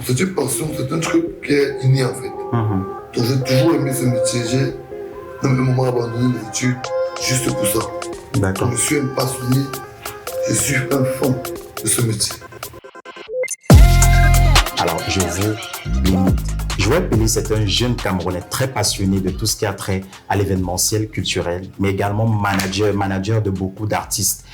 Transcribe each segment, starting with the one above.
C'est une passion, c'est un truc qui est inné en fait. Donc j'ai toujours aimé ce métier. J'ai même à un moment abandonné les études juste pour ça. D'accord. Donc je suis un passionné, je suis un fan de ce métier. Alors, je vous limite. Joël Pelly, c'est un jeune Camerounais très passionné de tout ce qui a trait à l'événementiel culturel, mais également manager de beaucoup d'artistes.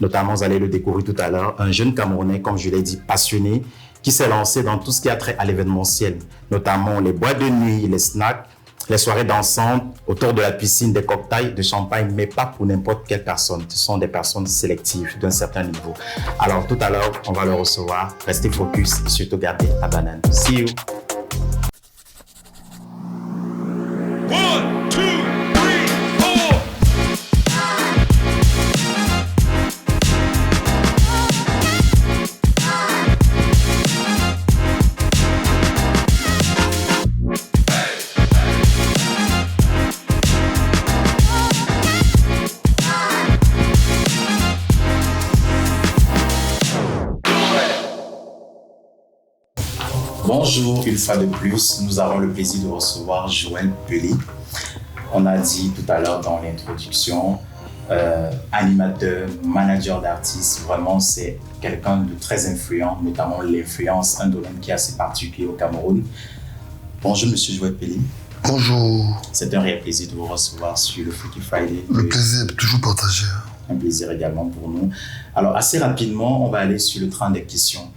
Notamment, vous allez le découvrir tout à l'heure, un jeune Camerounais, comme je l'ai dit, passionné, qui s'est lancé dans tout ce qui a trait à l'événementiel, notamment les boîtes de nuit, les snacks, les soirées dansantes, autour de la piscine, des cocktails, de champagne, mais pas pour n'importe quelle personne. Ce sont des personnes sélectives d'un certain niveau. Alors, tout à l'heure, on va le recevoir. Restez focus et surtout gardez la banane. See you! One, two, three, four. Bonjour, une fois de plus, nous avons le plaisir de recevoir Joël Pelly. On a dit tout à l'heure dans l'introduction, animateur, manager d'artistes, vraiment c'est quelqu'un de très influent, notamment l'influence, un domaine qui est assez particulier au Cameroun. Bonjour Monsieur Joël Pelly. Bonjour. C'est un réel plaisir de vous recevoir sur le Freaky Friday. Le plaisir est toujours partagé. Un plaisir également pour nous. Alors assez rapidement, on va aller sur le train des questions.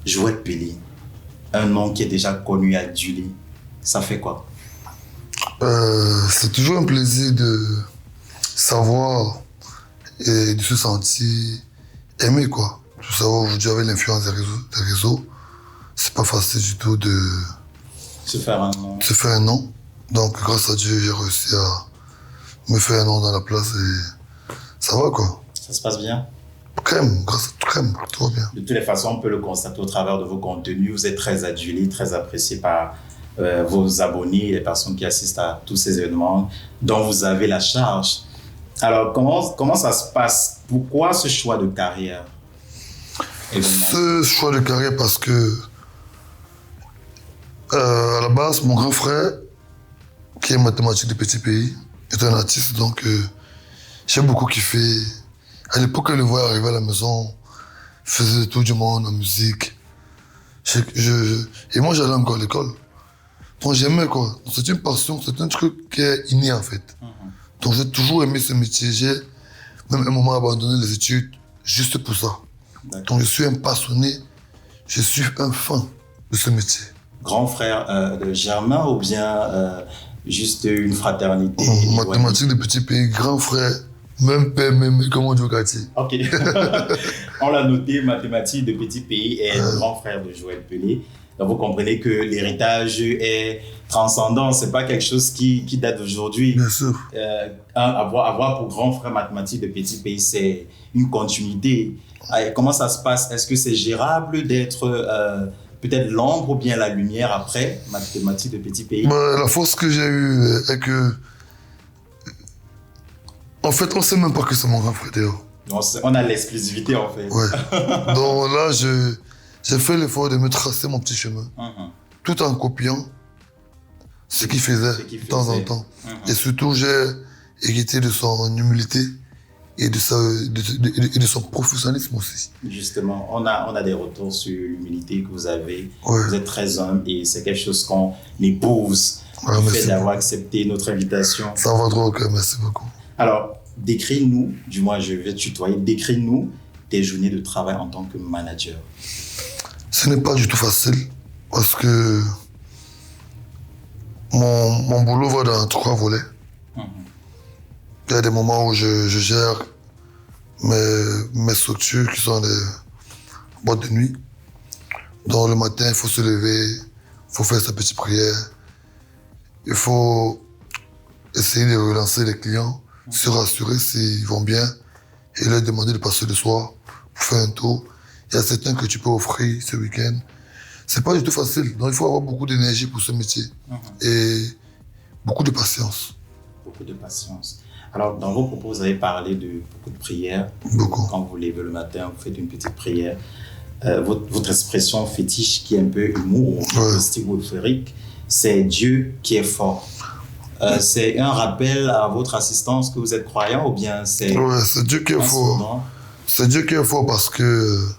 Joël Pelly, un nom qui est déjà connu à Duli, ça fait quoi? C'est toujours un plaisir de savoir et de se sentir aimé, quoi. De savoir aujourd'hui avec l'influence des réseaux, c'est pas facile du tout de Se faire un nom. se faire un nom. Donc grâce à Dieu, j'ai réussi à me faire un nom dans la place et ça va, quoi. Ça se passe bien? Crème, grâce à crème, tout va bien. De toutes les façons, on peut le constater au travers de vos contenus. Vous êtes très adulé, très apprécié par vos abonnés, les personnes qui assistent à tous ces événements dont vous avez la charge. Alors, comment ça se passe? Pourquoi ce choix de carrière? Ce choix de carrière parce que à la base, mon grand frère, qui est mathématique de Petit Pays, est un artiste, donc j'ai beaucoup kiffé. À l'époque, quand je le voyais arriver à la maison, il faisait le tour du monde en musique. Et moi, j'allais encore à l'école. Donc j'aimais, quoi. C'est une passion, c'est un truc qui est inné en fait. Donc j'ai toujours aimé ce métier. J'ai même à un moment abandonné les études juste pour ça. Donc je suis un passionné, je suis un fan de ce métier. Grand frère de Germain ou bien juste une fraternité? Mathématique de Petit Pays, grand frère, même père, même comme on dit au quartier. Ok. On l'a noté, mathématiques de Petit Pays est le grand frère de Joël Pelly. Donc vous comprenez que l'héritage est transcendant, c'est pas quelque chose qui date d'aujourd'hui. Bien sûr. Avoir pour grand frère mathématique de Petit Pays, c'est une continuité. Comment ça se passe? Est-ce que c'est gérable d'être peut-être l'ombre ou bien la lumière après mathématiques de Petit Pays? La force que j'ai eue est que en fait, on sait même pas que c'est mon grand frère d'ailleurs. On a l'exclusivité en fait. Ouais. Donc là, j'ai fait l'effort de me tracer mon petit chemin, tout en copiant ce qu'il faisait de temps en temps. Et surtout, j'ai hérité de son humilité et de son professionnalisme aussi. Justement, on a des retours sur l'humilité que vous avez. Ouais. Vous êtes très humble et c'est quelque chose qu'on épouse. Le fait d'avoir accepté notre invitation. Ça va trop, ok, merci beaucoup. Alors, décris-nous, du moins je vais te tutoyer, décris-nous tes journées de travail en tant que manager. Ce n'est pas du tout facile parce que mon boulot va dans 3 volets. Il y a des moments où je gère mes structures qui sont des boîtes de nuit. Donc le matin, il faut se lever, il faut faire sa petite prière, il faut essayer de relancer les clients, se rassurer s'ils vont bien et leur demander de passer le soir pour faire un tour. Il y a certains que tu peux offrir ce week-end. C'est pas du tout facile. Donc il faut avoir beaucoup d'énergie pour ce métier et beaucoup de patience. Beaucoup de patience. Alors, dans vos propos, vous avez parlé de beaucoup de prières. Beaucoup. Quand vous levez le matin, vous faites une petite prière. votre expression fétiche qui est un peu humour, humoristique, c'est Dieu qui est fort. C'est un rappel à votre assistance que vous êtes croyant ou bien c'est... Ouais, c'est Dieu qui est fort. C'est Dieu qui est fort parce que, vous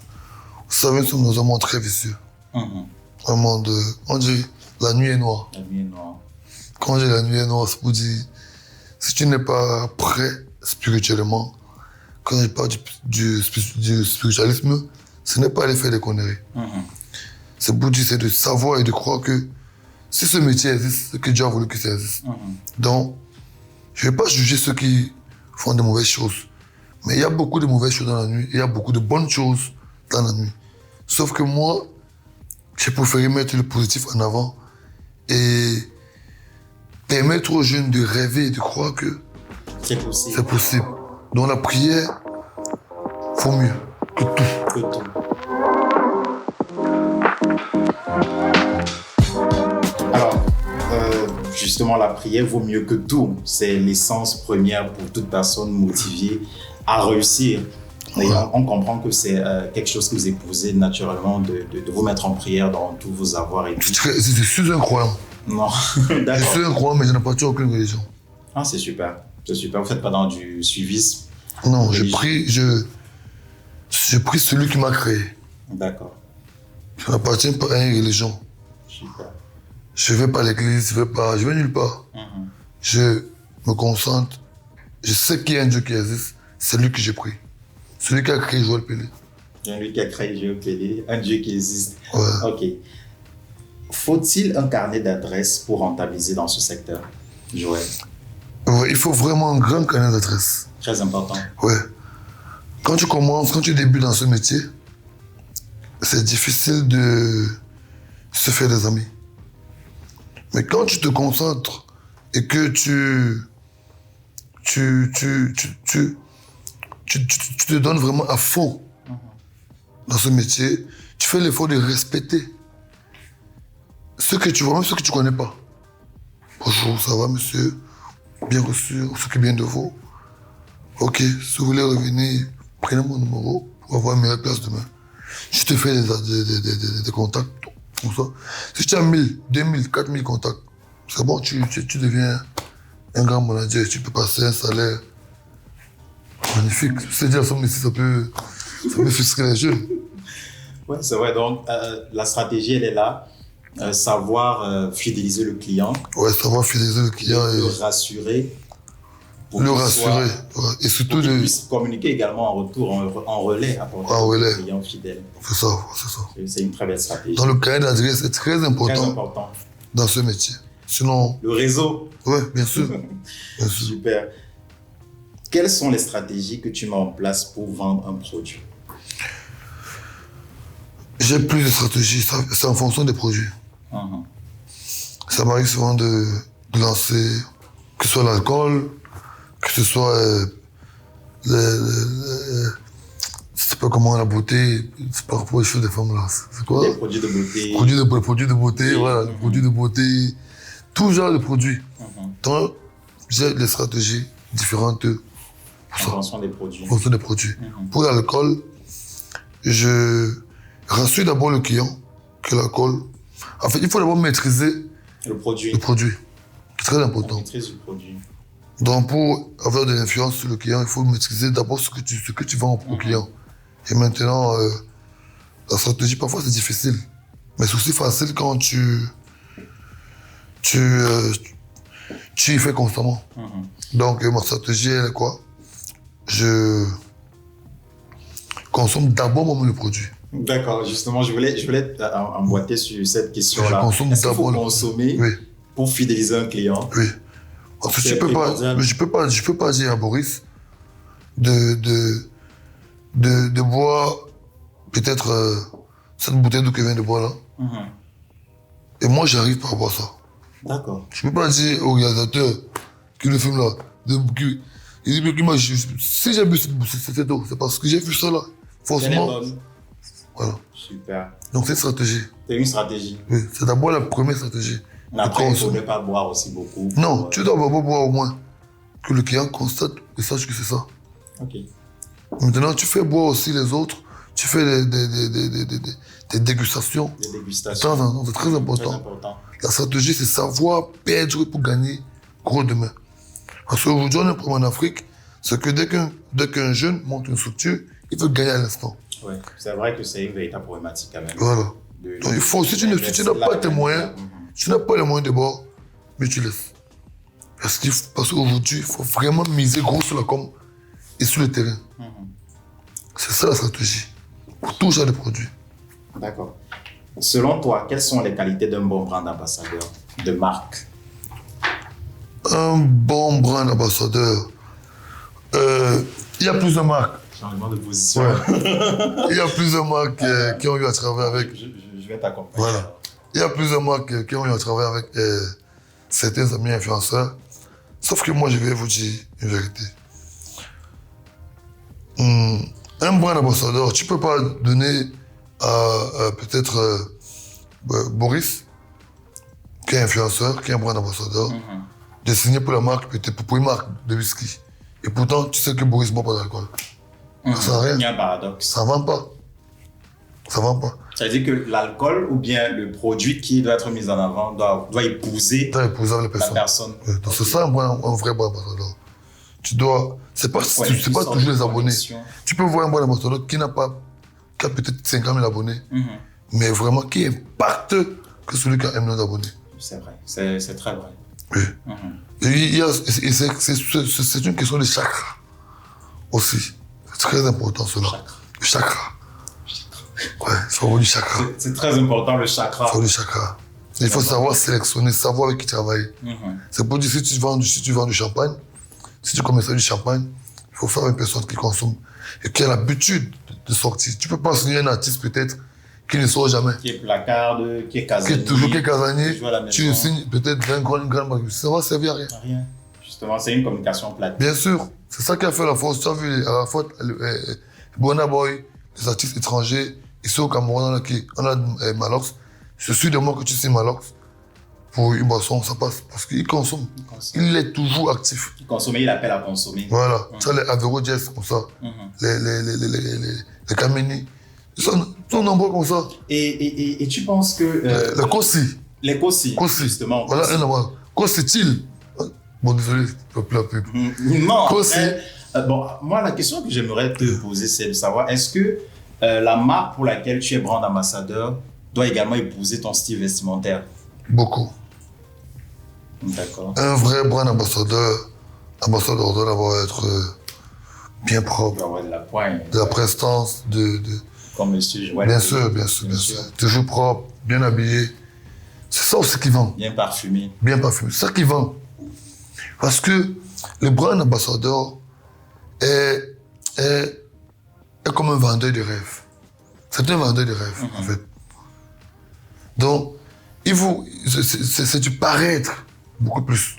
savez, nous sommes dans un monde très vicieux. Un monde, on dit, la nuit est noire. La nuit est noire. Quand on dit la nuit est noire, c'est pour dire, si tu n'es pas prêt spirituellement, quand je parle du spiritualisme, ce n'est pas aller faire des conneries. C'est pour dire, c'est de savoir et de croire que si ce métier existe, c'est que Dieu a voulu que ça existe. Donc, je ne vais pas juger ceux qui font de mauvaises choses. Mais il y a beaucoup de mauvaises choses dans la nuit et il y a beaucoup de bonnes choses dans la nuit. Sauf que moi, j'ai préféré mettre le positif en avant et permettre aux jeunes de rêver et de croire que c'est possible. C'est possible. Donc la prière vaut mieux que tout. Que tout. Alors, justement, la prière vaut mieux que tout. C'est l'essence première pour toute personne motivée à réussir. D'ailleurs, on comprend que c'est quelque chose que vous épousez naturellement de vous mettre en prière dans tous vos avoirs et tout. Je suis un croyant. Non, d'accord. Je suis un croyant, mais je n'appartiens à aucune religion. Ah, c'est super. C'est super. Vous ne faites pas dans du suivisme? Non, je prie celui qui m'a créé. D'accord. Je n'appartiens pas à une religion. Super. Je ne vais pas à l'église, je vais nulle part. Je me concentre. Je sais qu'il y a un Dieu qui existe. C'est lui que je prie. Celui qui a créé Joël Pelé. Celui qui a créé Joël Pelé, un Dieu qui existe. Ouais. Ok. Faut-il un carnet d'adresses pour rentabiliser dans ce secteur, Joël? Ouais, il faut vraiment un grand carnet d'adresses. Très important. Ouais. Quand tu commences, quand tu débutes dans ce métier, c'est difficile de se faire des amis. Mais quand tu te concentres et que tu te donnes vraiment à fond dans ce métier, tu fais l'effort de respecter ceux que tu vois, même ceux que tu ne connais pas. Bonjour, ça va monsieur? Bien reçu, on s'occupe bien de vous. Ok, si vous voulez revenir, prenez mon numéro pour avoir une meilleure place demain. Je te fais des contacts, comme ça. Si tu as 1000, 2000, 4000 contacts, c'est bon, tu deviens un grand manager, tu peux passer un salaire magnifique. C'est dire ça, mais si ça peut frustrer les jeunes. Oui, c'est vrai. Donc, la stratégie, elle est là. Savoir fidéliser le client. Ouais, savoir fidéliser le client. Le rassurer. Le rassurer. Ouais. Et surtout pour qu'il puisse communiquer également en retour, en relais, apporter au client fidèle. C'est ça, c'est ça. C'est une très belle stratégie. Dans le carnet d'adresse, c'est très important. Très important. Dans ce métier. Sinon... Le réseau. Oui, bien sûr. Bien sûr. Super. Quelles sont les stratégies que tu mets en place pour vendre un produit? J'ai plus de stratégies, c'est en fonction des produits. Ça m'arrive souvent de lancer, que ce soit l'alcool, que ce soit je sais pas comment, la beauté, c'est par rapport aux cheveux des femmes là. C'est quoi? Les produits de beauté. Produits de beauté, voilà, les produits de beauté, tout genre de produits. Donc, j'ai des stratégies différentes pour ça. En fonction des produits. En fonction des produits. Pour l'alcool, je rassure d'abord le client que l'alcool. En fait, il faut d'abord maîtriser le produit. C'est très important. La maîtrise du produit. Donc, pour avoir de l'influence sur le client, il faut maîtriser d'abord ce que tu vends au client. Et maintenant, la stratégie, parfois, c'est difficile. Mais c'est aussi facile quand tu y fais constamment. Donc, ma stratégie, elle est quoi? Je consomme d'abord moi-même le produit. D'accord, justement, je voulais emboîter sur cette question-là. Est-ce qu'il faut consommer pour fidéliser un client? Oui. Parce que je peux pas dire à Boris de boire peut-être cette bouteille d'eau qu'il vient de boire là. Et moi, j'arrive pas à boire ça. D'accord. Je peux pas dire au réalisateur qui le filme là, il dit, mais moi, si j'ai bu cette eau, c'est parce que j'ai vu ça là. Forcément. Voilà. Super. Donc c'est une stratégie. C'est une stratégie. Oui, c'est d'abord la première stratégie. Mais après, il ne faudrait pas boire aussi beaucoup. Non, tu dois d'abord boire au moins. Que le client constate et sache que c'est ça. Ok. Maintenant, tu fais boire aussi les autres. Tu fais des dégustations. Des De dégustations. temps en temps, c'est très Très important. important. La stratégie, c'est savoir perdre pour gagner gros demain. Parce qu'aujourd'hui, on a un problème en Afrique, c'est que dès qu'un jeune monte une structure, il veut gagner à l'instant. Oui, c'est vrai que c'est une véritable problématique quand même. Voilà. De- Donc il faut, si tu n'as pas tes moyens, si tu n'as pas les moyens de bord, mais tu laisses. Parce qu'aujourd'hui, il faut vraiment miser gros sur la com et sur le terrain. C'est ça la stratégie. Pour tout genre de produits. D'accord. Selon toi, quelles sont les qualités d'un bon brand ambassadeur de marque? Un bon brand ambassadeur. Il y a plusieurs marques. Changement de position. Ouais. Il y a plusieurs marques qui ont eu à travailler avec. Je vais t'accompagner. Voilà. Il y a plusieurs marques qui ont eu à travailler avec certains amis influenceurs. Sauf que moi, je vais vous dire une vérité. Un brand ambassadeur, tu ne peux pas donner à peut-être Boris, qui est influenceur, qui est un brand ambassadeur, de signer pour la marque, peut-être pour une marque de whisky. Et pourtant, tu sais que Boris ne boit pas d'alcool. Ça sert à rien. Il y a un paradoxe. Ça ne vend pas. Ça ne vend pas. Ça veut dire que l'alcool ou bien le produit qui doit être mis en avant doit épouser Tu dois épouser les la personnes. personne. Donc c'est ça un vrai bon ambassadeur. Tu dois. C'est pas, Ouais, c'est pas une sorte toujours de les abonnés. connexion. Tu peux voir un bon ambassadeur qui n'a peut-être 50 000 abonnés, mais vraiment qui impacte que celui qui a 1 million d'abonnés. C'est vrai, c'est très vrai. Oui. Et c'est une question de chakra aussi. C'est très important cela. Chakra. Le chakra. Ouais, il faut avoir du chakra. C'est très important le Il chakra. faut du chakra. Il faut savoir sélectionner, savoir avec qui travailler. C'est pour dire si tu vends du champagne, si tu commerces du champagne, il faut faire une personne qui consomme et qui a l'habitude de sortir. Tu ne peux pas signer un artiste peut-être qui ne sort jamais. Qui est placarde, qui est Qui casanier. est toujours qui est casanier, qui joue à la tu maison. signes peut-être une grande marque. Ça va servir à rien. Rien. Justement, c'est une communication plate. Bien sûr, c'est ça qui a fait la force. Tu as vu à la fois Burna Boy, les artistes étrangers, ici au Cameroun, on a Malox. Je suis de moi que tu sais Malox. Pour une boisson, ça passe parce qu'il consomme. Il est toujours actif. Consommer, il appelle à consommer. Voilà. Tu as les Avero Jazz comme ça, les Kameni. Ils sont nombreux comme ça. Et tu penses que... Les Kossi. les Kossi, Kossi. justement. Voilà, un endroit. Kossi Chill. Bon, désolé, je peux plus la pub. Non, Kossi. bon, moi, la question que j'aimerais te poser, c'est de savoir, est-ce que la marque pour laquelle tu es brand ambassadeur doit également épouser ton style vestimentaire? Beaucoup. D'accord. Un vrai brand ambassadeur doit d'abord être bien Il propre, doit avoir de la poigne. de la prestance, Comme monsieur Joël. bien sûr. Toujours propre, bien habillé. C'est ça aussi qui vend. Bien parfumé. Bien parfumé. C'est ça qui vend. Parce que le brand ambassadeur est comme un vendeur de rêves. C'est un vendeur de rêves, en fait. Donc, c'est du paraître beaucoup plus.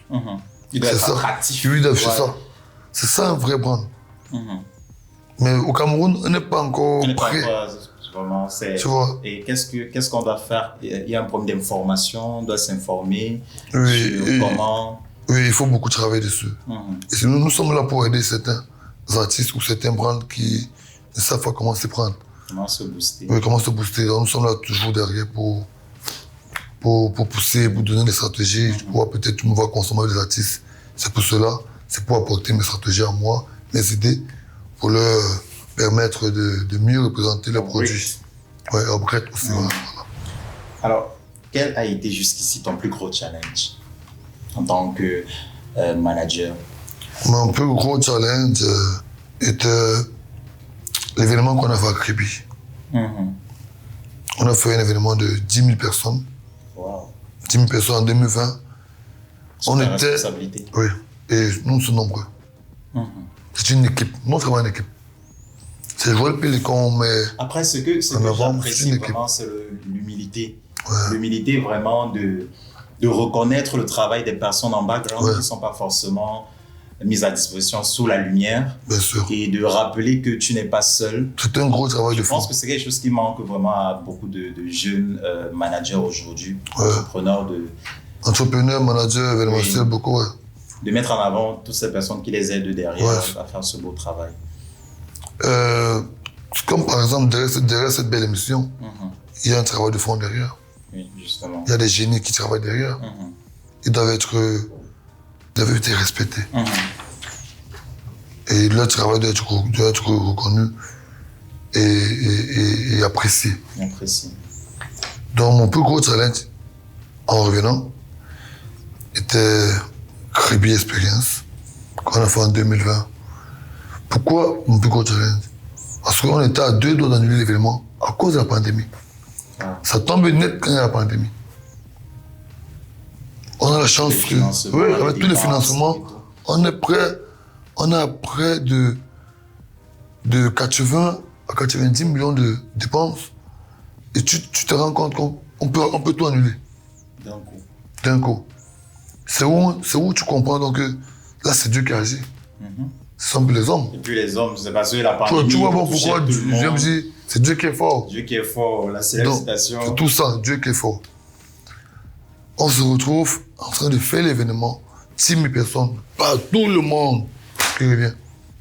Il doit C'est être ça. attractif. Oui, c'est Ouais. ça. C'est ça un vrai brand. Mais au Cameroun, on n'est pas encore On n'est pas prêt. encore, vraiment, c'est... Tu vois. Et qu'est-ce qu'on doit faire? Il y a un problème d'information, on doit s'informer Oui, sur et- comment... Oui, il faut beaucoup travailler dessus. Et si nous sommes là pour aider certains artistes ou certains brands qui ne savent pas comment s'y prendre. Comment se booster. Oui, comment se booster. Donc, nous sommes là toujours derrière pour pousser, pour donner des stratégies, pour peut-être me voir consommer des artistes. C'est pour cela, c'est pour apporter mes stratégies à moi, mes idées, pour leur permettre de mieux représenter leurs produits. Oui, upgrade aussi. Voilà. Alors, quel a été jusqu'ici ton plus gros challenge en tant que manager? Mon plus gros challenge était l'événement qu'on a fait à Kribi. On a fait un événement de 10 000 personnes. Wow. 10 000 personnes en 2020. On Super était. responsabilité. Oui, et nous sommes nombreux. C'est une équipe, non seulement une équipe. C'est Joël Pélicon, mais Après, ce que avant, c'est j'apprécie une équipe. vraiment, c'est l'humilité. L'humilité vraiment de reconnaître le travail des personnes en background qui ne sont pas forcément mises à disposition sous la lumière bien sûr. et de rappeler que tu n'es pas seul. C'est un gros travail de Je fond. pense que c'est quelque chose qui manque vraiment à beaucoup de jeunes managers aujourd'hui, entrepreneurs, Entrepreneur, manager, événementiel, beaucoup, ouais. de mettre en avant toutes ces personnes qui les aident derrière Ouais. à faire ce beau travail. Comme par exemple, derrière cette belle émission, il y a un travail de fond derrière. Oui, justement. Il y a des génies qui travaillent derrière. Ils doivent être respectés. Et leur travail doit être reconnu et apprécié. Donc mon plus gros challenge, en revenant, était Caribbean Experience, qu'on a fait en 2020. Pourquoi mon plus gros challenge? Parce qu'on était à 2 doigts d'annuler l'événement à cause de la pandémie. Ça tombe net quand il y a la pandémie. On a la chance que, oui, avec tous les financements, on a près de 80 à 90 millions de dépenses. Et tu te rends compte qu'on peut tout annuler. D'un coup. C'est où tu comprends donc que là, c'est Dieu qui agit. Ce sont plus les hommes. Et puis les hommes, c'est parce que la pandémie. Tu vois bon pourquoi je me dis, c'est Dieu qui est fort. Dieu qui est fort, la célèbre citation. C'est tout ça, Dieu qui est fort. On se retrouve en train de faire l'événement, 6 000 personnes, pas tout le monde qui revient.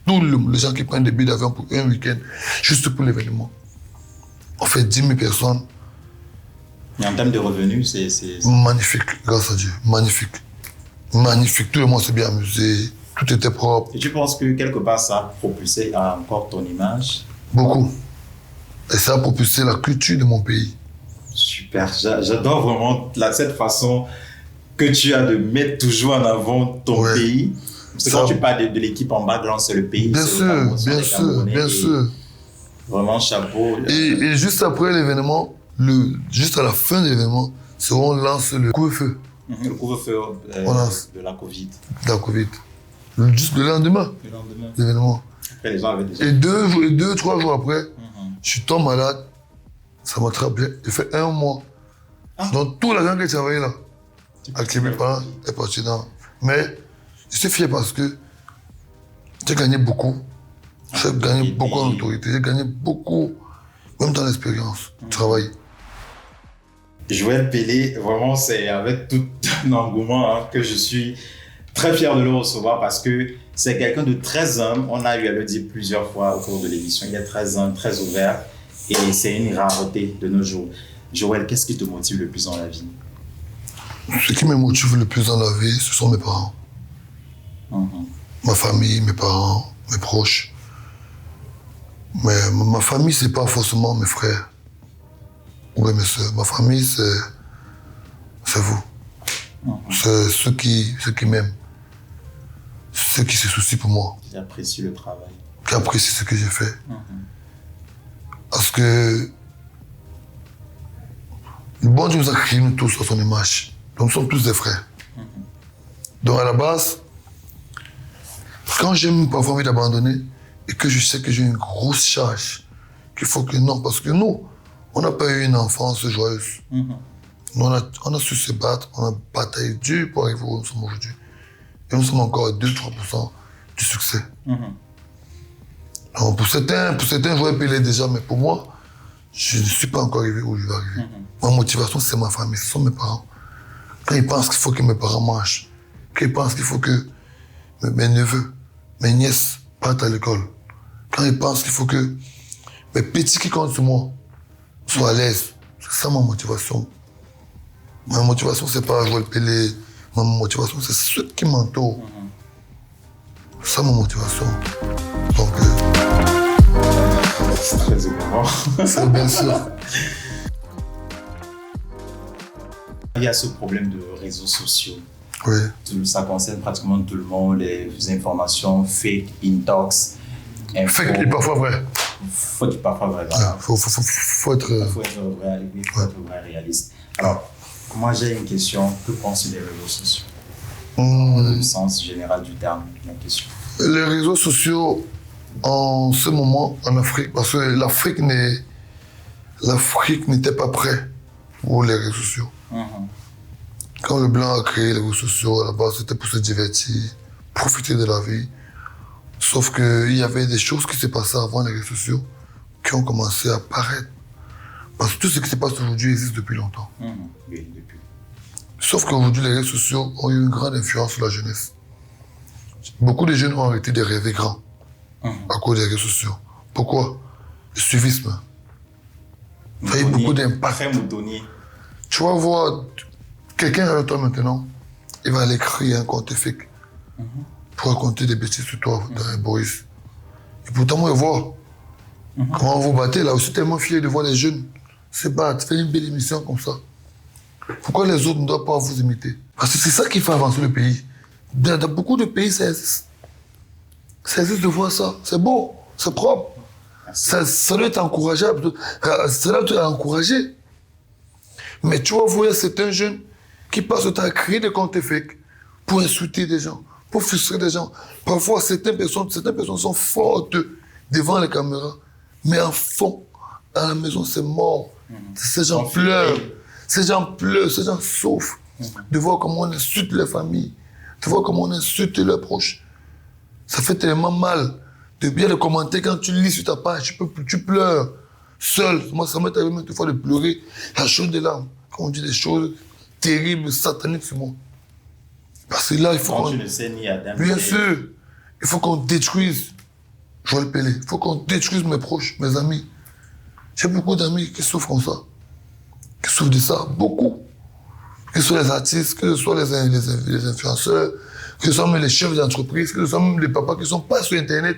Les gens qui prennent des billets d'avion pour un week-end, juste pour l'événement. On fait 10 000 personnes. Et en termes de revenus, c'est... Magnifique, grâce à Dieu, magnifique. Magnifique, tout le monde s'est bien amusé, tout était propre. Et tu penses que quelque part ça a propulsé encore ton image? Beaucoup. Et ça a propulsé la culture de mon pays. Super, j'adore vraiment cette façon que tu as de mettre toujours en avant ton pays. Parce que quand tu parles de l'équipe en background, c'est le pays. Bien sûr, bien sûr. Vraiment chapeau. Et juste après l'événement, juste à la fin de l'événement, c'est où on lance le couvre-feu. Le couvre-feu de la Covid. De la Covid. Juste le lendemain. Le lendemain. L'événement. Après, les gens avaient déjà... Et 3 jours après, je suis tombé malade. Ça m'a attrapé. J'ai fait 1 mois. Donc tout l'argent que j'ai travaillé là, avec mes parents, est parti dans. Mais je suis fier parce que j'ai gagné beaucoup. J'ai gagné beaucoup en autorité. J'ai gagné beaucoup, même dans l'expérience du travail. Joël Pélé, vraiment, c'est avec tout un engouement que je suis très fier de le recevoir parce que c'est quelqu'un de très humble. On a eu à le dire plusieurs fois au cours de l'émission. Il est très humble, très ouvert et c'est une rareté de nos jours. Joël, qu'est-ce qui te motive le plus dans la vie? Ce qui me motive le plus dans la vie, ce sont mes parents. Ma famille, mes parents, mes proches. Mais ma famille, c'est pas forcément mes frères ou mes soeurs. Ma famille, c'est vous. C'est ceux qui m'aiment. Ceux qui se soucient pour moi. Qui apprécient le travail. Qui apprécient ce que j'ai fait. Parce que le bon Dieu nous a créés nous tous à son image. Donc nous sommes tous des frères. Donc à la base, quand j'ai parfois envie d'abandonner et que je sais que j'ai une grosse charge, qu'il faut que non, parce que nous, on n'a pas eu une enfance joyeuse. Nous, on a su se battre, on a bataillé dur pour arriver où nous sommes aujourd'hui. Et nous sommes encore à 2-3% du succès. Donc pour certains, j'aurais payé déjà, mais pour moi, je ne suis pas encore arrivé où je vais arriver. Ma motivation, c'est ma famille, ce sont mes parents. Quand ils pensent qu'il faut que mes parents mangent, quand ils pensent qu'il faut que mes neveux, mes nièces partent à l'école, quand ils pensent qu'il faut que mes petits qui comptent sur moi soient à l'aise, c'est ça ma motivation. Ma motivation, c'est pas Joël Pélé. Ma motivation, c'est ceux qui m'entourent. C'est ça ma motivation. Donc, c'est très émouvant. C'est bien sûr. Il y a ce problème de réseaux sociaux. Oui. Ça concerne pratiquement tout le monde, les informations fake, intox, Fake et parfois vrai. Faut parfois vrai. Faut être... Faut être vrai, faut être vrai, réaliste. Alors, moi j'ai une question. Que pensent les réseaux sociaux? Dans le sens général du terme, la question. Les réseaux sociaux, en ce moment, en Afrique, parce que l'Afrique n'était pas prête pour les réseaux sociaux. Quand le blanc a créé les réseaux sociaux, à la base, c'était pour se divertir, profiter de la vie. Sauf qu'il y avait des choses qui se passaient avant les réseaux sociaux qui ont commencé à apparaître. Parce que tout ce qui se passe aujourd'hui existe depuis longtemps. Oui, depuis. Sauf qu'aujourd'hui, les réseaux sociaux ont eu une grande influence sur la jeunesse. Beaucoup de jeunes ont arrêté de rêver grand à cause des réseaux sociaux. Pourquoi? le suivisme. Ça a eu beaucoup d'impact. Très moutonnier. Tu vas voir quelqu'un avec toi maintenant, il va aller créer un compte fake pour raconter des bêtises sur toi, Boris. Et pourtant, moi, je vois comment vous battez là. Je suis tellement fier de voir les jeunes se battre, faire une belle émission comme ça. Pourquoi les autres ne doivent pas vous imiter? Parce que c'est ça qui fait avancer le pays. Dans beaucoup de pays, ça existe. Ça existe de voir ça. C'est beau, c'est propre. Ça doit être encourageable. Ça doit être encouragé. Mais tu vas voir certains jeunes qui passent le temps à créer des comptes fake pour insulter des gens, pour frustrer des gens. Parfois, certaines personnes sont fortes devant les caméras, mais en fond, à la maison, c'est mort. Ces gens pleurent. Ces gens pleurent, ces gens souffrent de voir comment on insulte leur famille, de voir comment on insulte leurs proches. Ça fait tellement mal de bien les commenter quand tu lis sur ta page, tu pleures seul. Moi, ça m'est arrivé maintes fois de pleurer à chaudes des larmes quand on dit des choses terribles, sataniques sur moi. Parce que là, il faut qu'on... Tu ne sais ni Adam. Bien sûr, il faut qu'on détruise Joël Pélé. Il faut qu'on détruise mes proches, mes amis. J'ai beaucoup d'amis qui souffrent comme ça. Qui souffrent de ça, beaucoup. Que ce soit les artistes, que ce soit les influenceurs, que ce soit même les chefs d'entreprise, que ce soit même les papas qui ne sont pas sur Internet.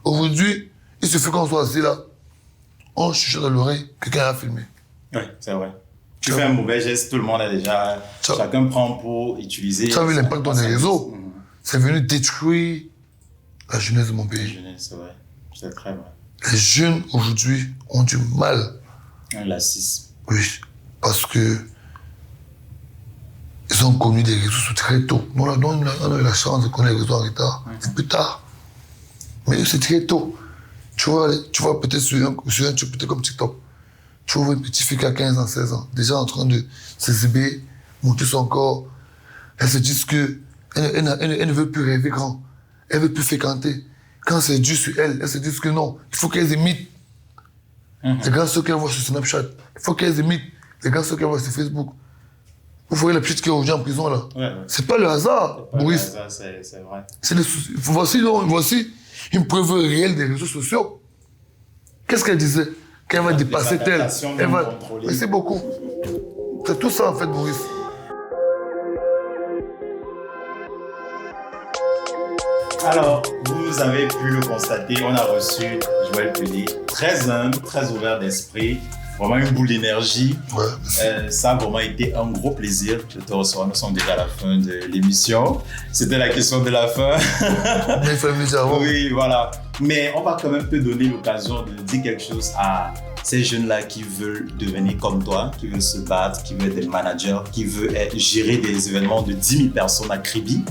Aujourd'hui, il suffit qu'on soit assis là, on chuchote dans l'oreille, quelqu'un a filmé. Oui, c'est vrai. Tu fais un mauvais geste, tout le monde a déjà... Chacun prend pour utiliser... Tu as vu l'impact dans les réseaux. C'est venu détruire la jeunesse de mon pays. La jeunesse, c'est vrai. C'est très vrai. Les jeunes, aujourd'hui, ont du mal. Un lacisme. Oui, parce que ils ont connu des réseaux très tôt. Nous, on a eu la chance de connaître les réseaux en retard. C'est plus tard. Mais eux, c'est très tôt. Tu vois peut-être sur un truc peut-être comme TikTok. Tu vois une petite fille qui a 15 ans, 16 ans, déjà en train de s'exhiber, monter son corps. Elle se dit qu'elle ne veut plus rêver grand. Elle ne veut plus fréquenter. Quand c'est dû sur elle, elle se dit que non, il faut qu'elle imite. Les grands ceux qu'elle voit sur Snapchat, il faut qu'elles imitent les grands ceux qu'elle voit sur Facebook. Vous voyez la petite qui est aujourd'hui en prison là. Ouais. C'est pas le hasard, Boris. C'est vrai. Voici une preuve réelle des réseaux sociaux. Qu'est-ce qu'elle disait? Qu'elle va dépasser telle. Mais c'est beaucoup. C'est tout ça en fait, Boris. Alors, vous avez pu le constater, on a reçu Joël Pélé, très humble, très ouvert d'esprit, vraiment une boule d'énergie. Ouais. Ça a vraiment été un gros plaisir de te recevoir. Nous sommes déjà à la fin de l'émission. C'était la question de la fin. Mais il fallait me dire avant. Oui, voilà. Mais on va quand même te donner l'occasion de dire quelque chose à ces jeunes-là qui veulent devenir comme toi, qui veulent se battre, qui veulent être des managers, qui veulent gérer des événements de 10 000 personnes à Kribi.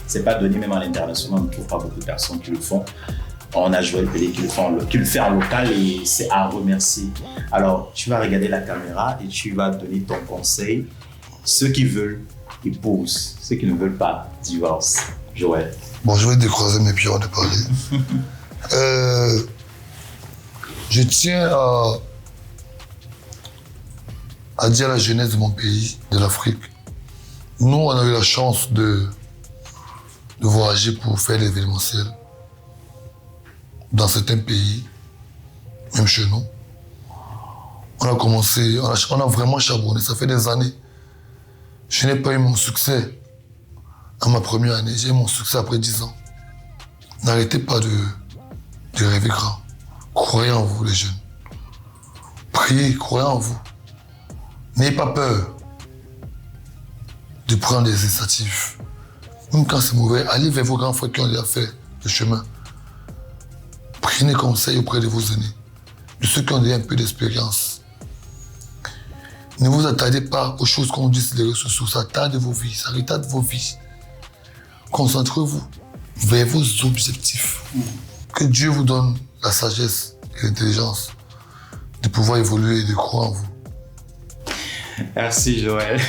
C'est pas donné même à l'international, on ne trouve pas beaucoup de personnes qui le font. On a Joël Pélé qui le fait en local et c'est à remercier. Alors, tu vas regarder la caméra et tu vas donner ton conseil. Ceux qui veulent, ils posent. Ceux qui ne veulent pas, divorcent. Joël. Bon, je vais décroiser mes pieds avant de parler. Je tiens à dire à la jeunesse de mon pays, de l'Afrique. Nous, on a eu la chance de voyager pour faire l'événementiel dans certains pays, même chez nous. On a commencé, on a vraiment charbonné, ça fait des années. Je n'ai pas eu mon succès à ma première année, j'ai eu mon succès après 10 ans. N'arrêtez pas de rêver grand. Croyez en vous, les jeunes. Priez, croyez en vous. N'ayez pas peur de prendre des initiatives. Même quand c'est mauvais, allez vers vos grands frères qui ont déjà fait le chemin. Prenez conseil auprès de vos aînés, de ceux qui ont déjà un peu d'expérience. Ne vous attardez pas aux choses qu'on dit sur les réseaux sociaux, ça tarde vos vies, ça retarde vos vies. Concentrez-vous vers vos objectifs. Que Dieu vous donne la sagesse et l'intelligence de pouvoir évoluer et de croire en vous. Merci Joël.